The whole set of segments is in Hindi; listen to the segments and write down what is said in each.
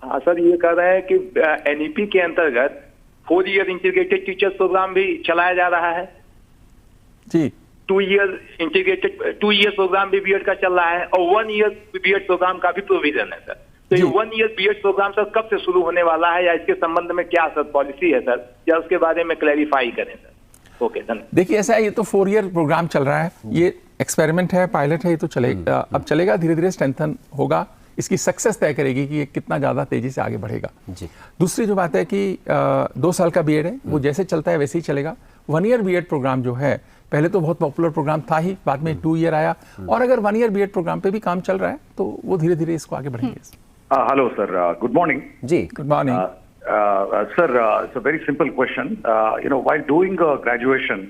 हाँ सर, ये कह रहे हैं कि एनईपी के अंतर्गत 4 ईयर इंटीग्रेटेड टीचर्स प्रोग्राम भी चलाया जा रहा है जी। 2 ईयर प्रोग्राम भी बीएड का चल रहा है और 1 ईयर बीएड प्रोग्राम का भी प्रोविजन है सर। तो ये 1 ईयर बीएड प्रोग्राम सर कब से शुरू होने वाला है या इसके संबंध में क्या सर पॉलिसी है सर, या उसके बारे में क्लैरिफाई करें सर। ओके धन्यवाद। देखिए ऐसा है, ये तो 4 ईयर प्रोग्राम चल रहा है, ये एक्सपेरिमेंट है, पायलट है, ये तो चलेगा, अब चलेगा, धीरे धीरे स्ट्रेंथन होगा, इसकी सक्सेस तय करेगी कि ये कितना ज़्यादा तेजी से आगे बढ़ेगा जी। दूसरी जो बात है कि 2 साल का बीएड है, वो जैसे चलता है वैसे ही चलेगा। 1 ईयर बीएड प्रोग्राम जो है पहले तो बहुत पॉपुलर प्रोग्राम था ही, बाद में 2 ईयर आया, और अगर 1 ईयर बीएड प्रोग्राम पे भी काम चल रहा है तो वो धीरे धीरे इसको आगे बढ़ेंगे। Hello sir, good morning ji. Good morning sir, it's a very simple question, you know, while doing graduation,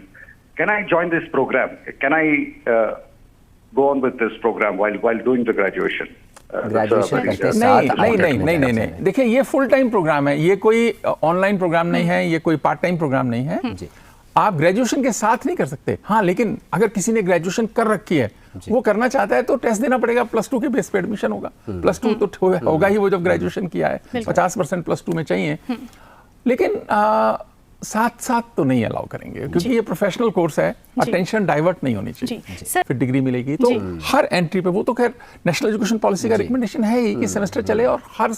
can I join this programme, can I go on with this program while doing the graduation? नहीं, देखिए ये फुल टाइम प्रोग्राम है, ये कोई ऑनलाइन प्रोग्राम नहीं है, ये कोई पार्ट टाइम प्रोग्राम नहीं है। आप ग्रेजुएशन के साथ नहीं कर सकते। हाँ, लेकिन अगर किसी ने ग्रेजुएशन कर रखी है, वो करना चाहता है तो टेस्ट देना पड़ेगा, +2 के बेस पे एडमिशन होगा। +2 तो होगा ही वो जब ग्रेजुएशन किया है, 50% +2 में चाहिए, लेकिन साथ तो नहीं अलाउ करेंगे क्योंकि ये प्रोफेशनल कोर्स है, अटेंशन डाइवर्ट नहीं होनी चाहिए, फिर डिग्री मिलेगी। तो हर एंट्री पे, वो तो खैर नेशनल एजुकेशन पॉलिसी का रिकमेंडेशन है ही कि सेमेस्टर चले और हर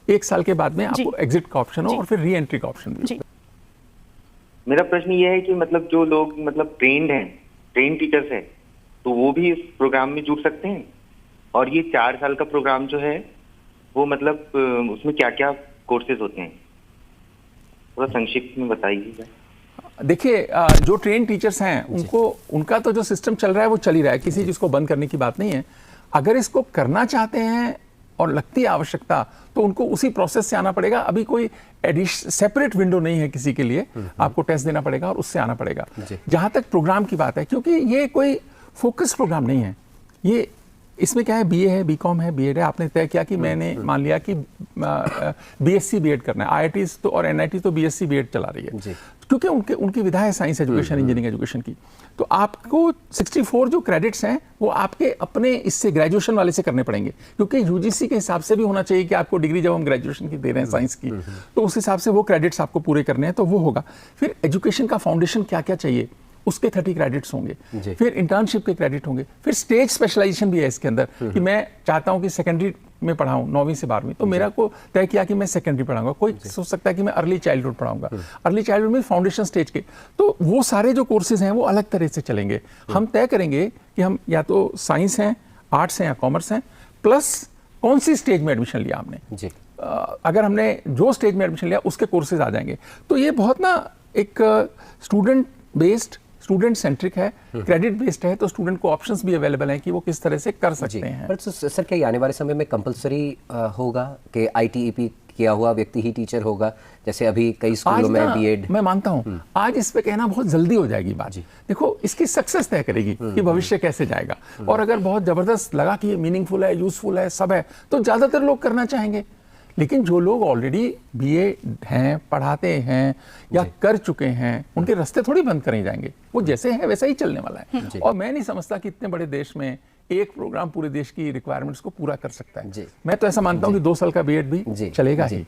1 साल के बाद में आपको एग्जिट का ऑप्शन हो और फिर री एंट्री का ऑप्शन भी। मेरा प्रश्न ये है कि मतलब जो लोग मतलब ट्रेन टीचर्स है, तो वो भी इस प्रोग्राम में जुड़ सकते हैं? और ये 4 साल का प्रोग्राम जो है वो मतलब उसमें क्या क्या कोर्सेज होते हैं, थोड़ा संक्षिप्त में बताइए। देखिए जो ट्रेन टीचर्स हैं उनका तो जो सिस्टम चल रहा है वो चल ही रहा है, किसी चीज को बंद करने की बात नहीं है। अगर इसको करना चाहते हैं और लगती है आवश्यकता तो उनको उसी प्रोसेस से आना पड़ेगा। अभी कोई सेपरेट विंडो नहीं है किसी के लिए, आपको टेस्ट देना पड़ेगा और उससे आना पड़ेगा। जहां तक प्रोग्राम की बात है, क्योंकि ये कोई फोकस प्रोग्राम नहीं है, ये इसमें क्या है, बीए है, बीकॉम है, बीएड है। आपने तय किया कि मैंने मान लिया कि बीएससी बीएड करना है, आईआईटी तो और एनआईटी तो बीएससी बीएड चला रही है क्योंकि उनकी विधा है साइंस एजुकेशन, इंजीनियरिंग एजुकेशन की। तो आपको 64 जो क्रेडिट्स हैं वो आपके अपने इससे ग्रेजुएशन वाले से करने पड़ेंगे, क्योंकि यूजीसी के हिसाब से भी होना चाहिए कि आपको डिग्री जब हम ग्रेजुएशन की दे रहे हैं साइंस की, तो उस हिसाब से वो क्रेडिट्स आपको पूरे करने हैं, तो वो होगा। फिर एजुकेशन का फाउंडेशन क्या क्या चाहिए, उसके 30 क्रेडिट्स होंगे, फिर इंटर्नशिप के क्रेडिट होंगे, फिर स्टेज स्पेशलाइजेशन भी है इसके अंदर कि मैं चाहता हूं कि सेकेंडरी में पढ़ाऊं 9वीं से 12वीं, तो मेरा को तय किया कि मैं सेकेंडरी पढ़ाऊंगा। कोई सोच सकता है कि मैं अर्ली चाइल्डहुड पढ़ाऊंगा, अर्ली चाइल्डहुड में फाउंडेशन स्टेज के, तो वो सारे जो कोर्सेज हैं वो अलग तरह से चलेंगे। हम तय करेंगे कि हम या तो साइंस हैं, आर्ट्स हैं या कॉमर्स हैं, प्लस कौन सी स्टेज में एडमिशन लिया हमने। अगर हमने जो स्टेज में एडमिशन लिया उसके कोर्सेज आ जाएंगे। तो ये बहुत ना एक स्टूडेंट बेस्ड, स्टूडेंट सेंट्रिक है, क्रेडिट बेस्ड है, तो स्टूडेंट को ऑप्शंस भी अवेलेबल हैं कि वो किस तरह से कर सकते हैं। पर सर क्या आने वाले समय में कंपलसरी होगा कि आईटीईपी किया हुआ व्यक्ति ही टीचर होगा, जैसे अभी कई स्कूलों में बीएड? मैं मानता हूँ आज इस पे कहना बहुत जल्दी हो जाएगी बात। देखो इसकी सक्सेस तय करेगी कि भविष्य कैसे जाएगा, और अगर बहुत जबरदस्त लगा कि ये मीनिंगफुल है, यूजफुल है, सब है, तो ज्यादातर लोग करना चाहेंगे। लेकिन जो लोग ऑलरेडी बीए हैं, पढ़ाते हैं या कर चुके हैं, उनके रास्ते थोड़ी बंद करे जाएंगे, वो जैसे है वैसा ही चलने वाला है। और मैं नहीं समझता कि इतने बड़े देश में एक प्रोग्राम पूरे देश की रिक्वायरमेंट्स को पूरा कर सकता है। मैं तो ऐसा मानता हूं कि 2 साल का बीएड भी चलेगा ही।